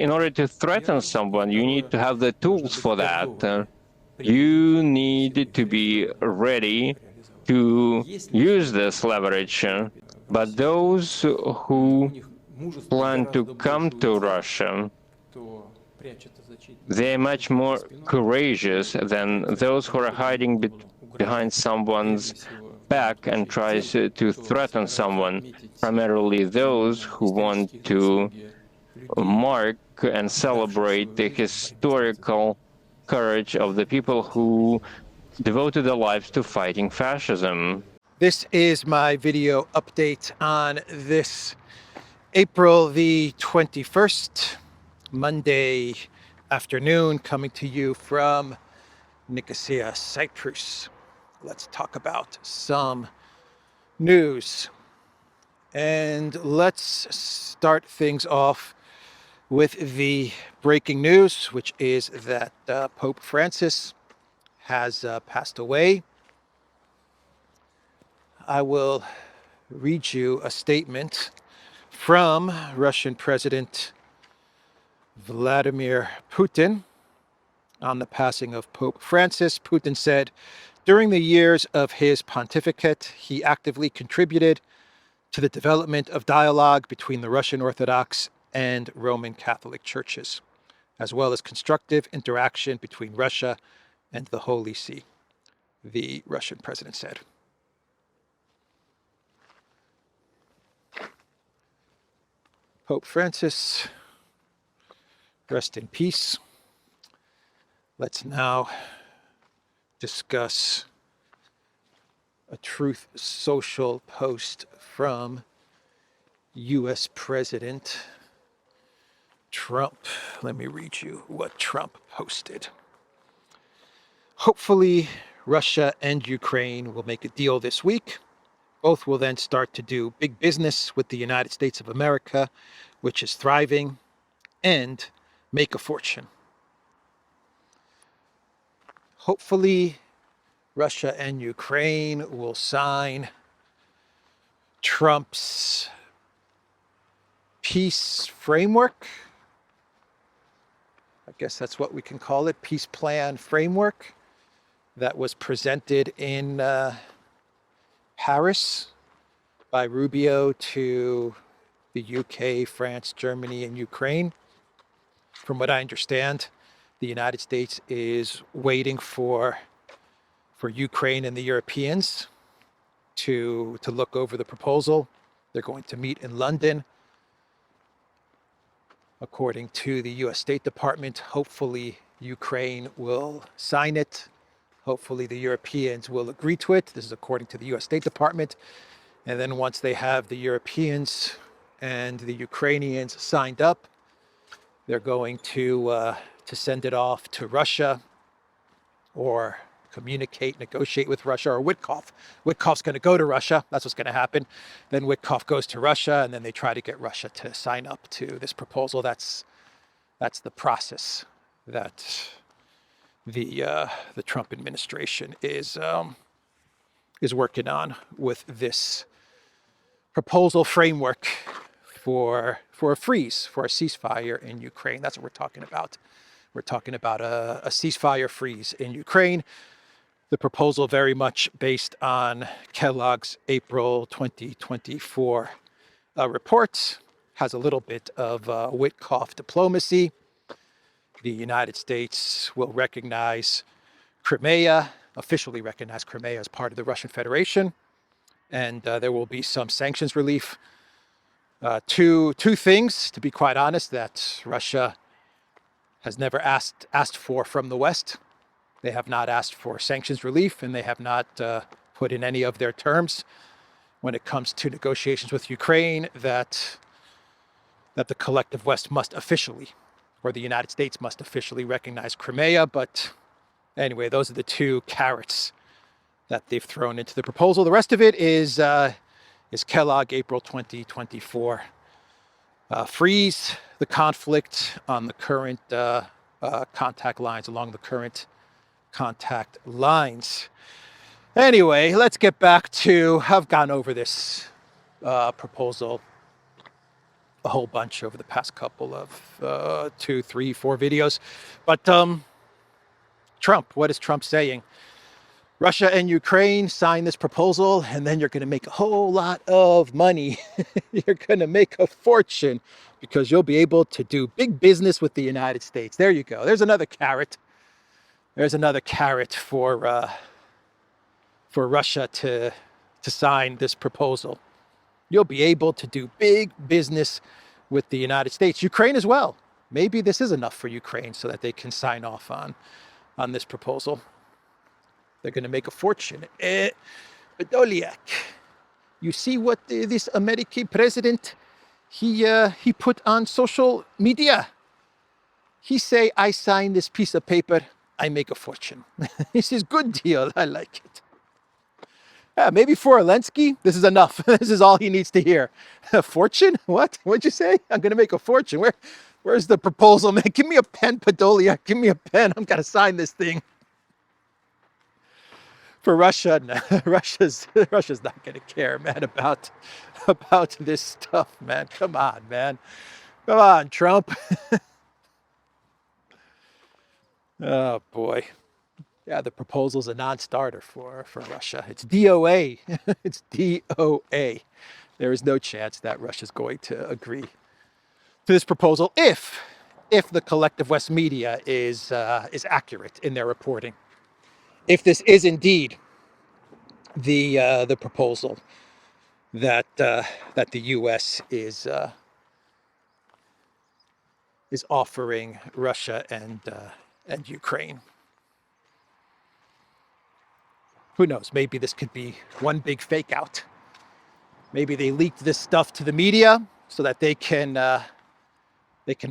in order to threaten someone, you need to have the tools for that. You need to be ready to use this leverage. But those who plan to come to Russia, they're much more courageous than those who are hiding behind someone's back and tries to threaten someone, primarily those who want to mark and celebrate the historical courage of the people who devoted their lives to fighting fascism. This is my video update on this April the 21st, Monday afternoon, coming to you from Nicosia, Cyprus. Let's talk about some news. And let's start things off with the breaking news, which is that Pope Francis has passed away. I will read you a statement from Russian President Vladimir Putin on the passing of Pope Francis. Putin said, during the years of his pontificate, he actively contributed to the development of dialogue between the Russian Orthodox and Roman Catholic churches, as well as constructive interaction between Russia and the Holy See, the Russian president said. Pope Francis, rest in peace. Let's now discuss a Truth Social post from US President Trump. Let me read you what Trump posted. Hopefully, Russia and Ukraine will make a deal this week. Both will then start to do big business with the United States of America, which is thriving, and make a fortune. Hopefully, Russia and Ukraine will sign Trump's peace framework. I guess that's what we can call it, peace plan framework that was presented in Paris by Rubio to the UK, France, Germany, and Ukraine. From what I understand, the United States is waiting for Ukraine and the Europeans to look over the proposal. They're going to meet in London. According to the US State Department, hopefully Ukraine will sign it. Hopefully the Europeans will agree to it. This is according to the US State Department. And then once they have the Europeans and the Ukrainians signed up, they're going to send it off to Russia or negotiate with Russia, or Witkoff. Witkoff's going to go to Russia. That's what's going to happen. Then Witkoff goes to Russia, and then they try to get Russia to sign up to this proposal. That's the process that the Trump administration is working on with this proposal framework for a freeze, for a ceasefire in Ukraine. That's what we're talking about. We're talking about a ceasefire freeze in Ukraine. The proposal very much based on Kellogg's April 2024 report, has a little bit of Witkoff diplomacy. The United States will officially recognize Crimea as part of the Russian Federation, and there will be some sanctions relief. Two things, to be quite honest, that Russia has never asked for from the West. They have not asked for sanctions relief, and they have not put in any of their terms when it comes to negotiations with Ukraine that the collective West must officially, or the United States must officially recognize Crimea. But anyway, those are the two carrots that they've thrown into the proposal. The rest of it is Kellogg April 2024. Freeze the conflict on the current contact lines, along the current contact lines. Anyway, let's get back to, I've gone over this proposal a whole bunch over the past couple of 2, 3, 4 videos. But Trump, what is Trump saying? Russia and Ukraine sign this proposal, and then you're going to make a whole lot of money. You're going to make a fortune because you'll be able to do big business with the United States. There you go. There's another carrot. There's another carrot for Russia to sign this proposal. You'll be able to do big business with the United States. Ukraine as well. Maybe this is enough for Ukraine so that they can sign off on this proposal. They're going to make a fortune. Podolyak, you see what this American president, he put on social media? He say, I sign this piece of paper, I make a fortune. He says, good deal, I like it. Maybe for Zelensky, this is enough. This is all he needs to hear. A fortune? What? What'd you say? I'm going to make a fortune. Where's the proposal, man? Give me a pen, Podolyak. Give me a pen. I'm going to sign this thing. For Russia, no. Russia's not going to care, man, about this stuff, man. Come on, man. Come on, Trump. Oh, boy. Yeah, the proposal's a non-starter for Russia. It's DOA. It's DOA. There is no chance that Russia's going to agree to this proposal if the collective West media is accurate in their reporting. If this is indeed the proposal that the U.S. is offering Russia and Ukraine. Who knows? Maybe this could be one big fake out. Maybe they leaked this stuff to the media so that they can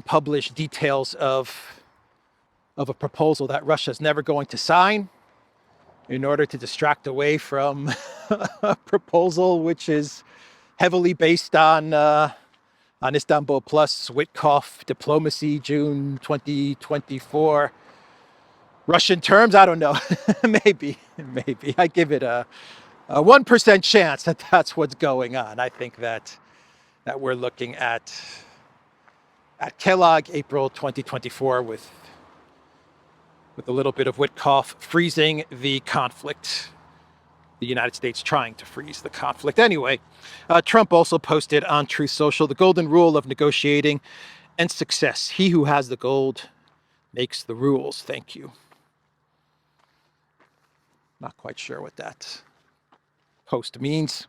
publish details of a proposal that Russia's never going to sign in order to distract away from a proposal which is heavily based on Istanbul Plus, Witkoff diplomacy, June 2024. Russian terms, I don't know. maybe. I give it a 1% chance that that's what's going on. I think that we're looking at Kellogg, April 2024, with a little bit of Witkoff freezing the conflict. The United States trying to freeze the conflict. Anyway, Trump also posted on Truth Social the golden rule of negotiating and success. He who has the gold makes the rules. Thank you. Not quite sure what that post means.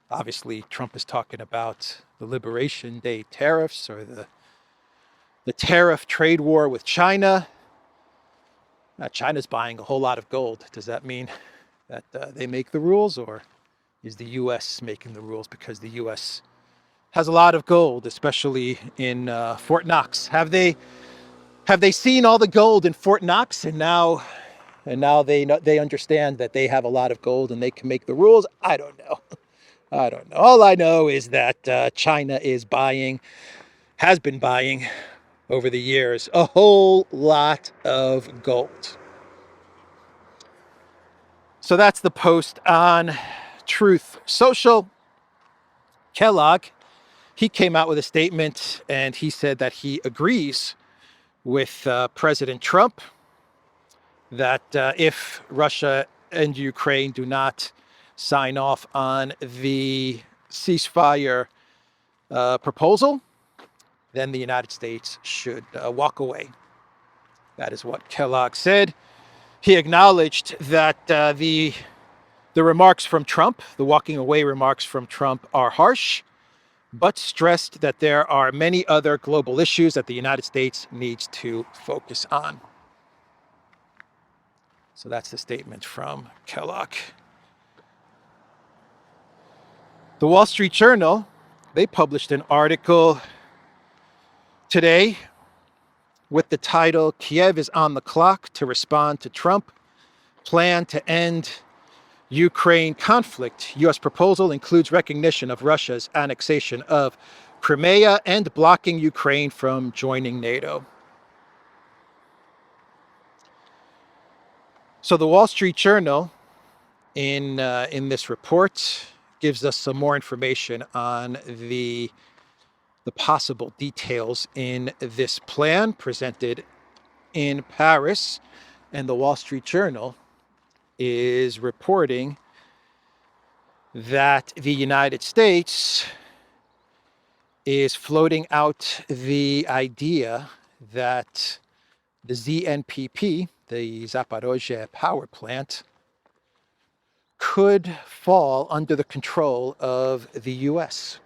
Obviously, Trump is talking about the Liberation Day tariffs or the tariff trade war with China. China's buying a whole lot of gold. Does that mean that they make the rules, or is the U.S. making the rules because the U.S. has a lot of gold, especially in Fort Knox? Have they seen all the gold in Fort Knox, and now they understand that they have a lot of gold and they can make the rules? I don't know. All I know is that China has been buying over the years a whole lot of gold. So that's the post on Truth Social. Kellogg, he came out with a statement and he said that he agrees with President Trump that if Russia and Ukraine do not sign off on the ceasefire proposal, then the United States should walk away. That is what Kellogg said. He acknowledged that the remarks from Trump, the walking away remarks from Trump, are harsh, but stressed that there are many other global issues that the United States needs to focus on. So that's the statement from Kellogg. The Wall Street Journal, they published an article today with the title, Kiev is on the clock to respond to Trump, plan to end Ukraine conflict. U.S. proposal includes recognition of Russia's annexation of Crimea and blocking Ukraine from joining NATO. So the Wall Street Journal, in this report, gives us some more information on the the possible details in this plan presented in Paris. And the Wall Street Journal is reporting that the United States is floating out the idea that the ZNPP, the Zaporozhye power plant, could fall under the control of the US.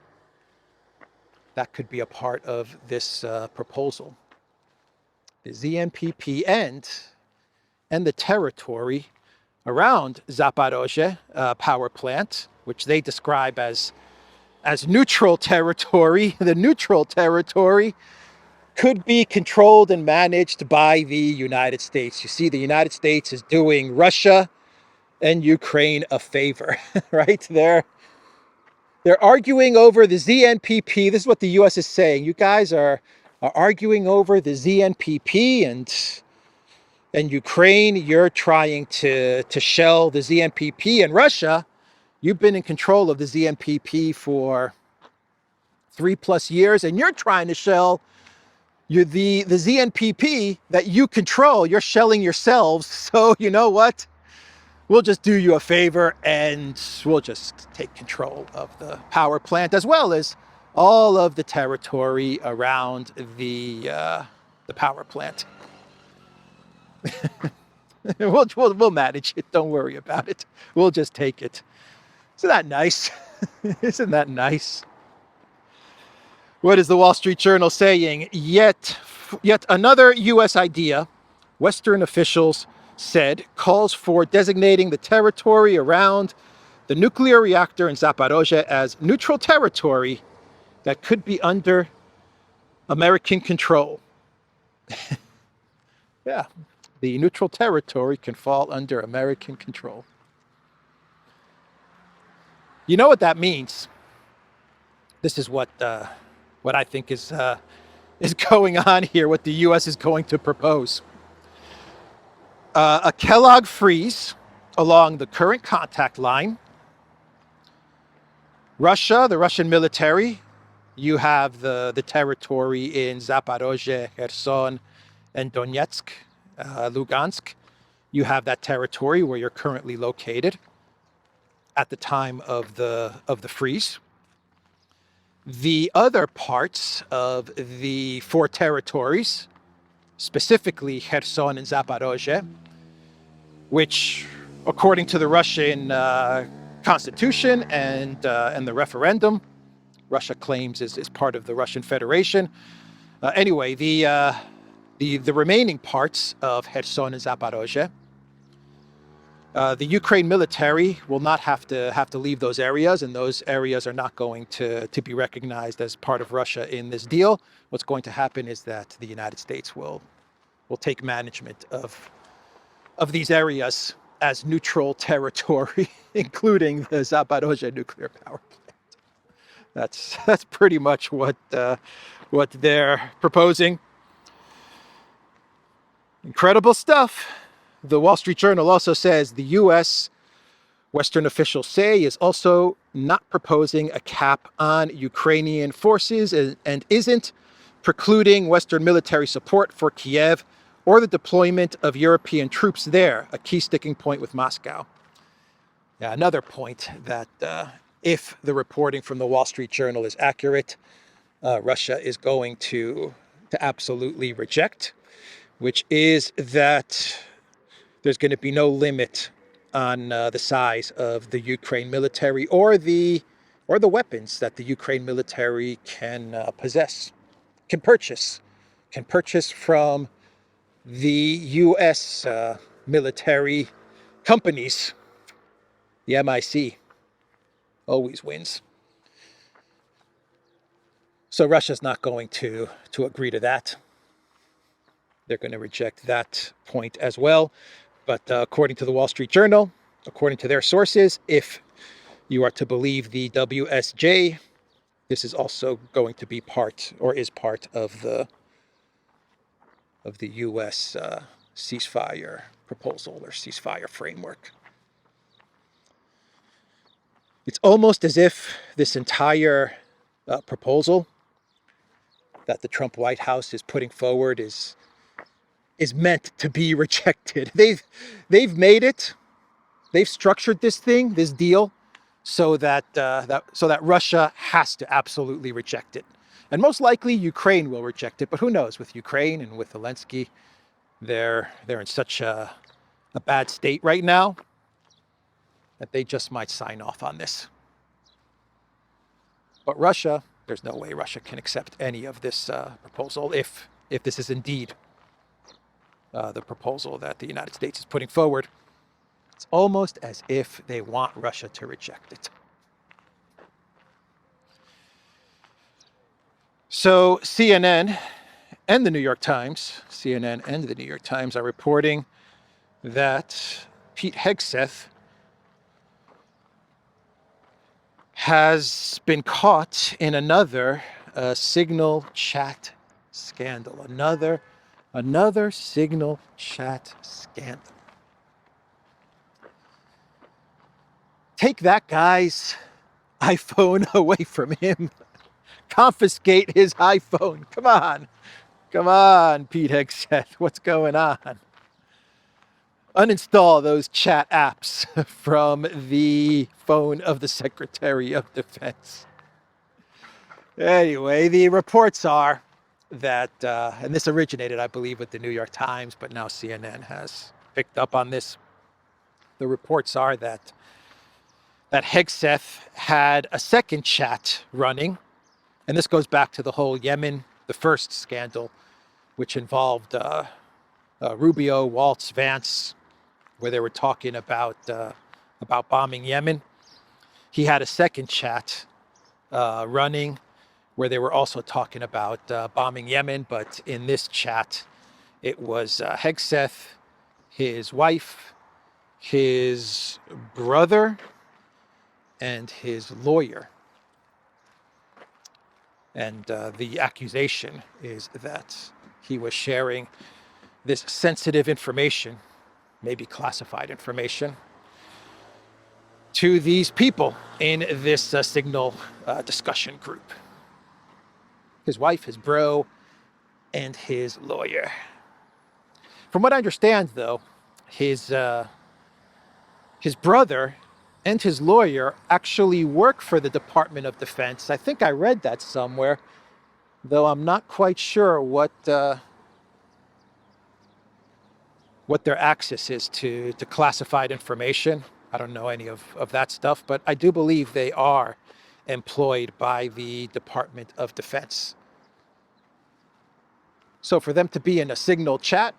That could be a part of this proposal. The ZNPP and the territory around Zaporozhye power plant, which they describe as neutral territory, the neutral territory could be controlled and managed by the United States. You see, the United States is doing Russia and Ukraine a favor, right? They're arguing over the ZNPP. This is what the US is saying. You guys are arguing over the ZNPP and Ukraine. You're trying to shell the ZNPP, and Russia, you've been in control of the ZNPP for 3+ years, and you're trying to shell the ZNPP that you control. You're shelling yourselves. So you know what? We'll just do you a favor and we'll just take control of the power plant as well as all of the territory around the power plant. We'll manage it. Don't worry about it. We'll just take it. Isn't that nice? Isn't that nice? What is the Wall Street Journal saying? Yet another U.S. idea, Western officials said, calls for designating the territory around the nuclear reactor in Zaporozhye as neutral territory that could be under American control. Yeah, the neutral territory can fall under American control. You know what that means? This is what I think is going on here, what the U.S. is going to propose. A Kellogg freeze along the current contact line. Russia, the Russian military, you have the territory in Zaporozhye, Kherson, and Donetsk, Lugansk. You have that territory where you're currently located at the time of the freeze. The other parts of the 4 territories, specifically Kherson and Zaporozhye, which, according to the Russian constitution and the referendum, Russia claims is part of the Russian Federation. Anyway, the remaining parts of Kherson and Zaporozhye, the Ukraine military will not have to leave those areas, and those areas are not going to be recognized as part of Russia in this deal. What's going to happen is that the United States will take management of these areas as neutral territory, including the Zaporozhye nuclear power plant. That's pretty much what they're proposing. Incredible stuff. The Wall Street Journal also says the U.S., Western officials say, is also not proposing a cap on Ukrainian forces and isn't precluding Western military support for Kiev or the deployment of European troops there, a key sticking point with Moscow. Yeah, another point that if the reporting from the Wall Street Journal is accurate, Russia is going to absolutely reject, which is that there's going to be no limit on the size of the Ukraine military or the weapons that the Ukraine military can purchase from the U.S. Military companies. The MIC always wins. So Russia's not going to agree to that. They're going to reject that point as well. But according to the Wall Street Journal, according to their sources, if you are to believe the WSJ, this is also going to be part of the U.S. Ceasefire proposal or ceasefire framework. It's almost as if this entire proposal that the Trump White House is putting forward is meant to be rejected. They've made it. They've structured this thing, this deal, so that Russia has to absolutely reject it, and most likely Ukraine will reject it. But who knows? With Ukraine and with Zelensky, they're in such a bad state right now that they just might sign off on this. But Russia, there's no way Russia can accept any of this proposal if this is indeed the proposal that the United States is putting forward. It's almost as if they want Russia to reject it. So CNN and the New York Times are reporting that Pete Hegseth has been caught in another signal chat scandal. Another signal chat scandal. Take that guy's iPhone away from him. Confiscate his iPhone. Come on, Pete Hegseth. What's going on? Uninstall those chat apps from the phone of the Secretary of Defense. Anyway, the reports are that, and this originated, I believe, with the New York Times, but now CNN has picked up on this. The reports are that Hegseth had a second chat running, and this goes back to the whole Yemen, the first scandal, which involved Rubio, Waltz, Vance, where they were talking about bombing Yemen. He had a second chat running where they were also talking about bombing Yemen, but in this chat, it was Hegseth, his wife, his brother, and his lawyer. And the accusation is that he was sharing this sensitive information, maybe classified information, to these people in this signal discussion group. His wife, his bro, and his lawyer. From what I understand, though, his brother and his lawyer actually work for the Department of Defense. I think I read that somewhere, though I'm not quite sure what their access is to classified information. I don't know any of that stuff, but I do believe they are employed by the Department of Defense. So for them to be in a signal chat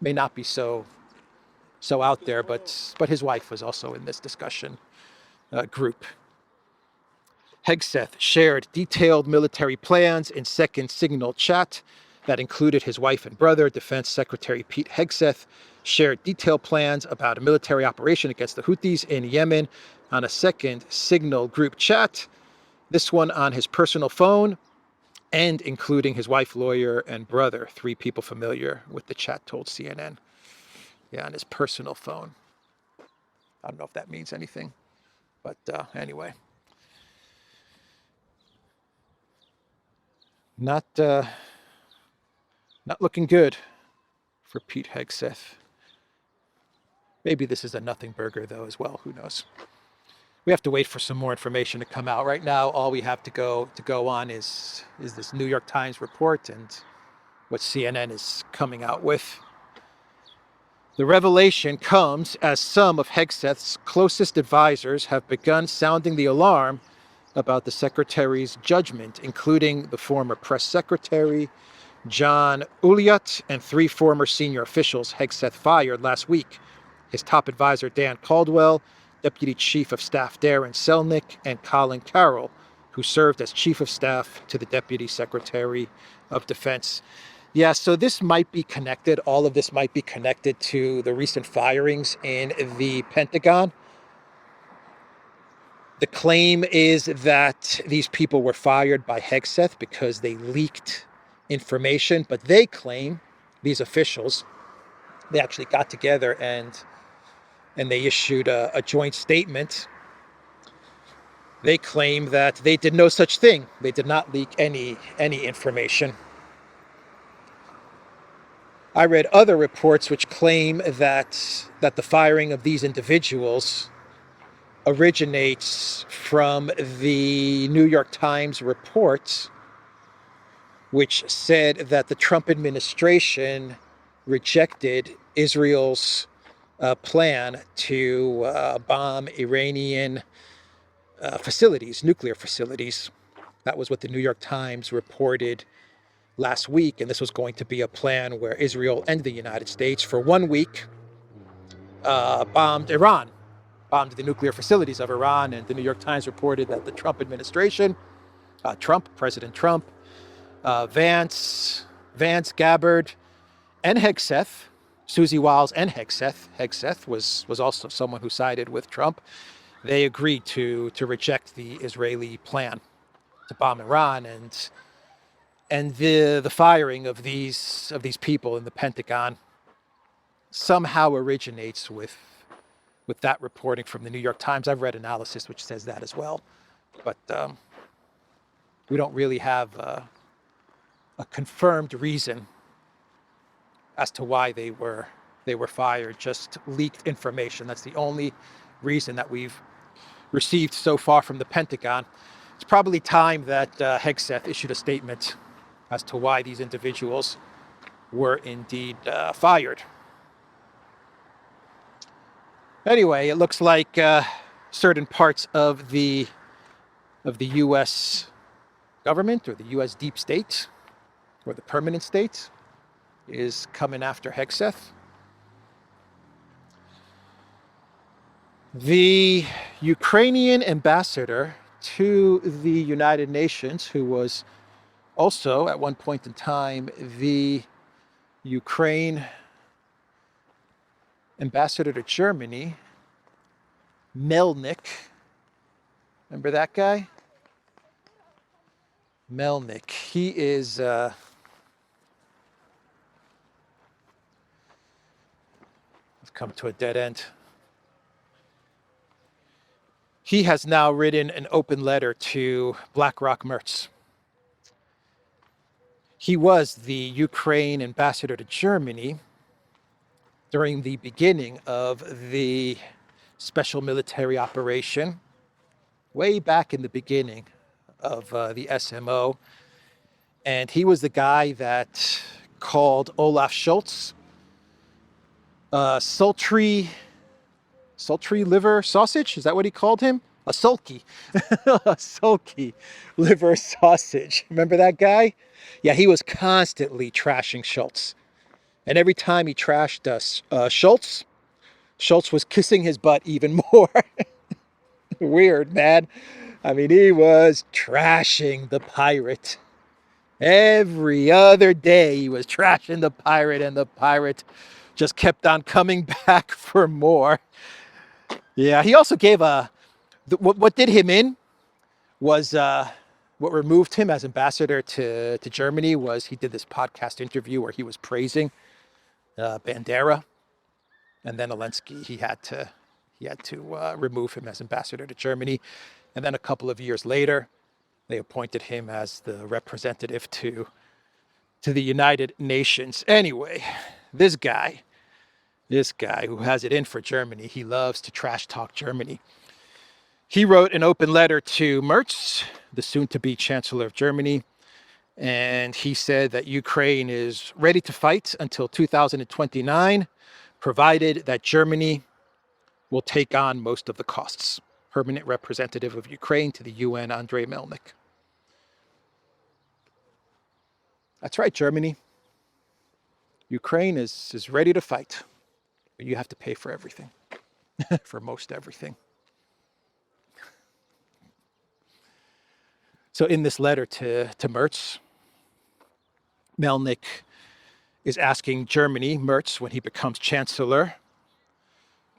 may not be so out there, but his wife was also in this discussion group. Hegseth shared detailed military plans in second signal chat that included his wife and brother. Defense Secretary Pete Hegseth shared detailed plans about a military operation against the Houthis in Yemen on a second signal group chat, this one on his personal phone, and including his wife, lawyer, and brother, 3 people familiar with the chat told CNN. Yeah, on his personal phone. I don't know if that means anything, but anyway. Not looking good for Pete Hegseth. Maybe this is a nothing burger, though, as well. Who knows? We have to wait for some more information to come out. Right now, all we have to go on is this New York Times report and what CNN is coming out with. The revelation comes as some of Hegseth's closest advisors have begun sounding the alarm about the secretary's judgment, including the former press secretary, John Uliot, and 3 former senior officials Hegseth fired last week. His top advisor, Dan Caldwell, Deputy Chief of Staff Darren Selnick, and Colin Carroll, who served as Chief of Staff to the Deputy Secretary of Defense. Yeah, so this might be connected. All of this might be connected to the recent firings in the Pentagon. The claim is that these people were fired by Hegseth because they leaked information, but they claim, these officials, they actually got together and they issued a joint statement They claim that they did no such thing. They did not leak any information. I read other reports which claim that the firing of these individuals originates from the New York Times report, which said that the Trump administration rejected Israel's plan to bomb Iranian facilities, nuclear facilities. That was what the New York Times reported last week, and this was going to be a plan where Israel and the United States for 1 week bombed Iran, bombed the nuclear facilities of Iran. And the New York Times reported that the Trump administration, President Trump, Vance, Gabbard, and Hegseth, Susie Wiles and Hegseth was also someone who sided with Trump. They agreed to reject the Israeli plan to bomb Iran, and the firing of these people in the Pentagon somehow originates with that reporting from the New York Times. I've read analysis which says that as well, but we don't really have a confirmed reason as to why they were fired. Just leaked information. That's the only reason that we've received so far from the Pentagon. It's probably time that Hegseth issued a statement as to why these individuals were indeed fired. Anyway, it looks like certain parts of the U.S. government, or the U.S. deep state, or the permanent state, is coming after Hegseth. The Ukrainian ambassador to the United Nations, who was also at one point in time the Ukraine ambassador to Germany, Melnik. Remember that guy? Melnik. He is I've come to a dead end. He has now written an open letter to BlackRock Merz. He was the Ukraine ambassador to Germany during the beginning of the special military operation, way back in the beginning of the SMO. And he was the guy that called Olaf Scholz sultry liver sausage. Is that what he called him? A sulky. A sulky liver sausage. Remember that guy? Yeah, he was constantly trashing Scholz. And every time he trashed Scholz, Scholz was kissing his butt even more. Weird, man. I mean, he was trashing the pirate. Every other day he was trashing the pirate, and the pirate just kept on coming back for more. Yeah, he also gave what did him in was what removed him as ambassador to Germany was he did this podcast interview where he was praising Bandera, and then Zelensky, he had to remove him as ambassador to Germany. And then a couple of years later, they appointed him as the representative to the United Nations. Anyway, this guy who has it in for Germany, he loves to trash talk Germany. He wrote an open letter to Merz, the soon-to-be Chancellor of Germany, and he said that Ukraine is ready to fight until 2029, provided that Germany will take on most of the costs. Permanent representative of Ukraine to the UN, Andrei Melnik. That's right, Germany. Ukraine is ready to fight, but you have to pay for everything, for most everything. So in this letter to Merz, Melnik is asking Germany, Merz, when he becomes chancellor,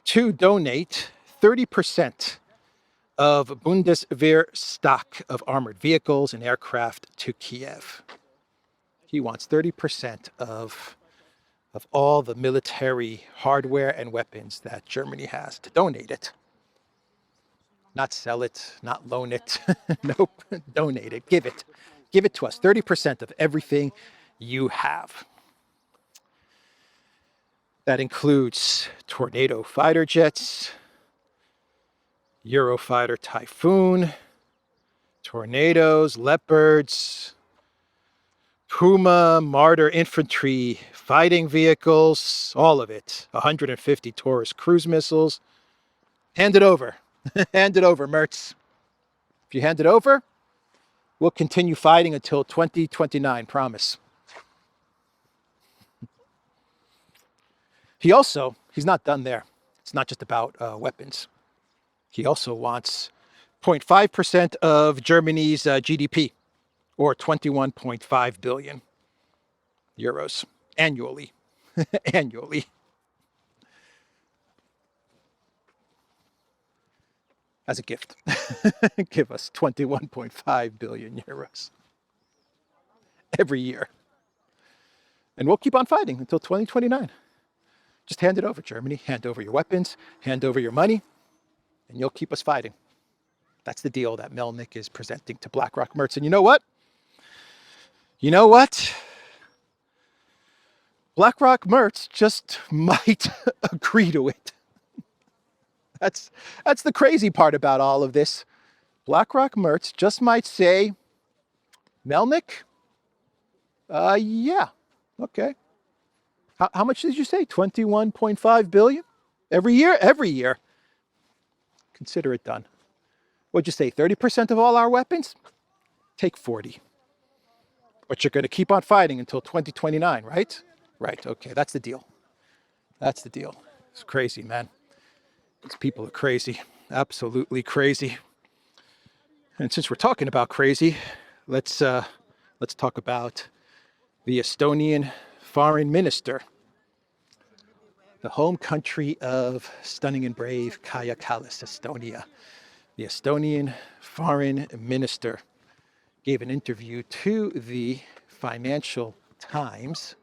to donate 30% of Bundeswehr stock of armored vehicles and aircraft to Kiev. He wants 30% of all the military hardware and weapons that Germany has, to donate it. Not sell it, not loan it. Nope, donate it, give it. Give it to us, 30% of everything you have. That includes Tornado fighter jets, Eurofighter Typhoon, Tornadoes, Leopards, Puma, Marder infantry fighting vehicles, all of it. 150 Taurus cruise missiles. Hand it over. Hand it over, Mertz. If you hand it over, we'll continue fighting until 2029, promise. He's not done there. It's not just about weapons. He also wants 0.5% of Germany's GDP, or 21.5 billion euros annually. Annually. As a gift. Give us 21.5 billion euros every year. And we'll keep on fighting until 2029. Just hand it over, Germany. Hand over your weapons, hand over your money, and you'll keep us fighting. That's the deal that Melnik is presenting to BlackRock Mertz. And you know what? You know what? BlackRock Mertz just might agree to it. That's the crazy part about all of this. BlackRock Mertz just might say, Melnik, yeah, okay. How much did you say? 21.5 billion? Every year? Every year. Consider it done. What'd you say, 30% of all our weapons? Take 40. But you're going to keep on fighting until 2029, right? Right, okay, that's the deal. That's the deal. It's crazy, man. These people are crazy, absolutely crazy. And since we're talking about crazy, let's talk about the Estonian foreign minister, the home country of stunning and brave Kaja Kallas, Estonia. The Estonian foreign minister gave an interview to the Financial Times,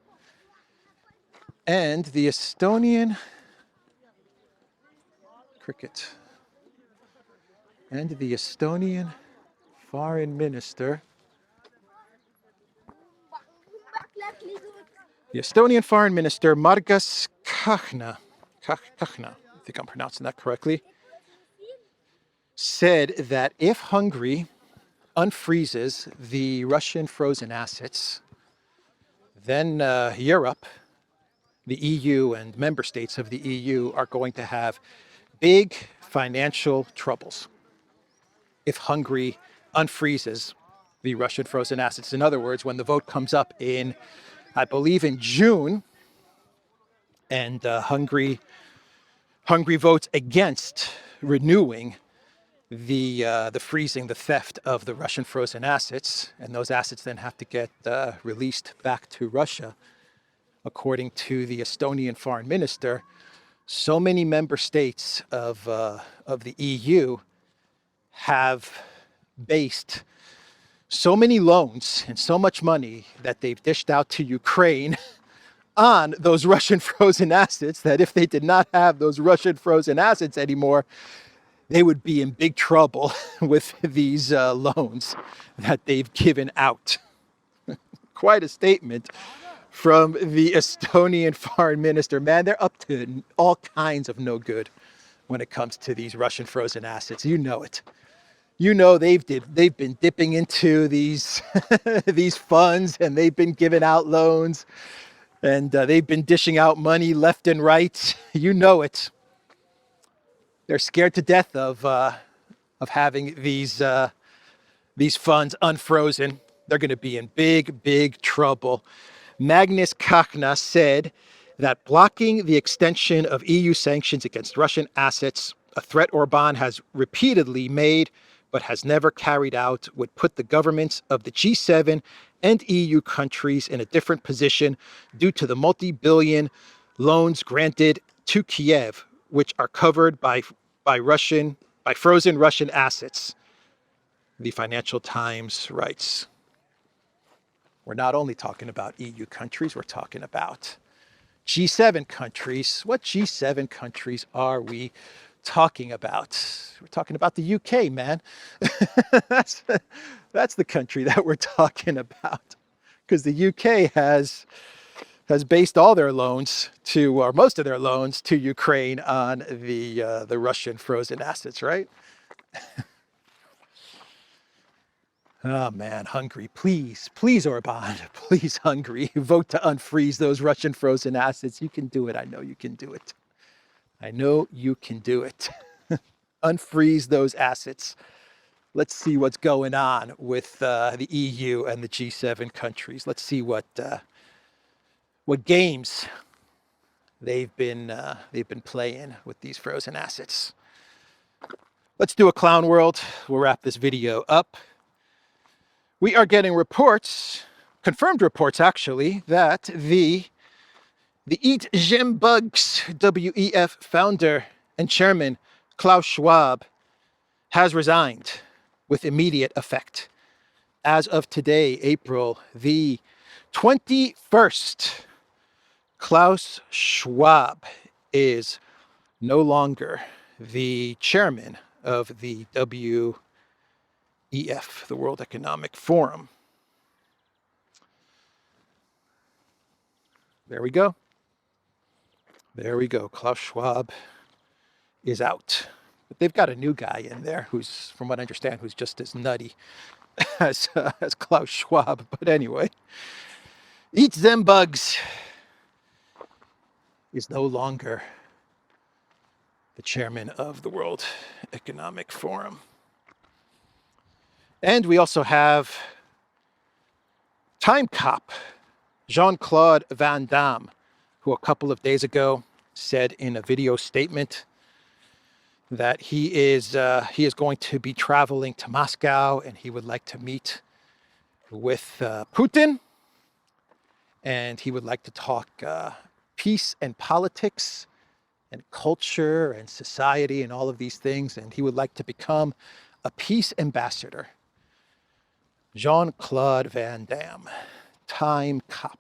and the Estonian foreign minister, Margus Kahna, I think I'm pronouncing that correctly, said that if Hungary unfreezes the Russian frozen assets, then Europe, the EU and member states of the EU are going to have big financial troubles if Hungary unfreezes the Russian frozen assets. In other words, when the vote comes up in, I believe in June, and Hungary votes against renewing the freezing, the theft of the Russian frozen assets, and those assets then have to get released back to Russia. According to the Estonian foreign minister, so many member states of the EU have based so many loans and so much money that they've dished out to Ukraine on those Russian frozen assets that if they did not have those Russian frozen assets anymore, they would be in big trouble with these loans that they've given out. Quite a statement from the Estonian foreign minister. Man, they're up to all kinds of no good when it comes to these Russian frozen assets. You know it. You know they've been dipping into these these funds, and they've been giving out loans, and they've been dishing out money left and right. You know it. They're scared to death of having these funds unfrozen. They're going to be in big trouble. Magnus Kahna said that blocking the extension of EU sanctions against Russian assets, a threat Orban has repeatedly made but has never carried out, would put the governments of the G7 and EU countries in a different position due to the multi-billion loans granted to Kiev, which are covered by frozen Russian assets. The Financial Times writes. We're not only talking about EU countries, we're talking about G7 countries. What G7 countries are we talking about? We're talking about the UK, man. That's the country that we're talking about, because the UK has based all their loans to, or most of their loans to Ukraine on the Russian frozen assets, right? Oh man, Hungary, please, please, Orban, please, Hungary, vote to unfreeze those Russian frozen assets. You can do it. I know you can do it. I know you can do it. Unfreeze those assets. Let's see what's going on with the EU and the G7 countries. Let's see what games they've been playing with these frozen assets. Let's do a clown world. We'll wrap this video up. We are getting reports, confirmed reports actually, that the ETHEREUM WEF founder and chairman Klaus Schwab has resigned with immediate effect. As of today, April the 21st, Klaus Schwab is no longer the chairman of the WEF, the World Economic Forum. There we go. There we go. Klaus Schwab is out. But they've got a new guy in there who's, from what I understand, who's just as nutty as Klaus Schwab. But anyway, Eat Them Bugs is no longer the chairman of the World Economic Forum. And we also have time cop Jean-Claude Van Damme, who a couple of days ago said in a video statement that he is going to be traveling to Moscow and he would like to meet with Putin, and he would like to talk peace and politics and culture and society and all of these things, and he would like to become a peace ambassador. Jean-Claude Van Damme, time cop.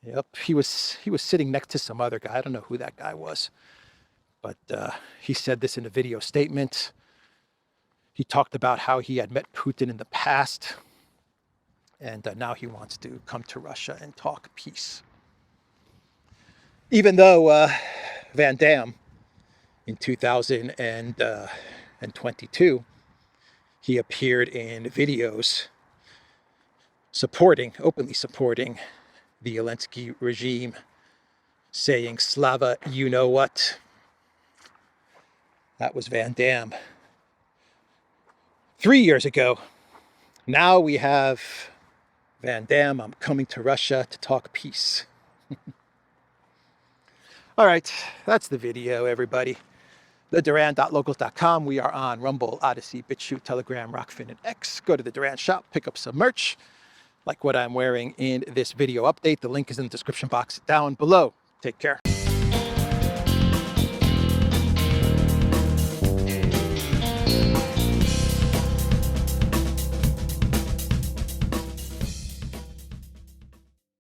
Yep, he was sitting next to some other guy. I don't know who that guy was, but he said this in a video statement. He talked about how he had met Putin in the past, and now he wants to come to Russia and talk peace. Even though Van Damme, in 2022, he appeared in videos openly supporting the Zelensky regime, saying Slava, you know what? That was Van Damme 3 years ago. Now we have Van Damme, I'm coming to Russia to talk peace. All right, that's the video, everybody. TheDuran.locals.com. We are on Rumble, ODYSEE, BitChute, Telegram, Rockfin, and X. Go to the Duran shop, pick up some merch, like what I'm wearing in this video update. The link is in the description box down below. Take care.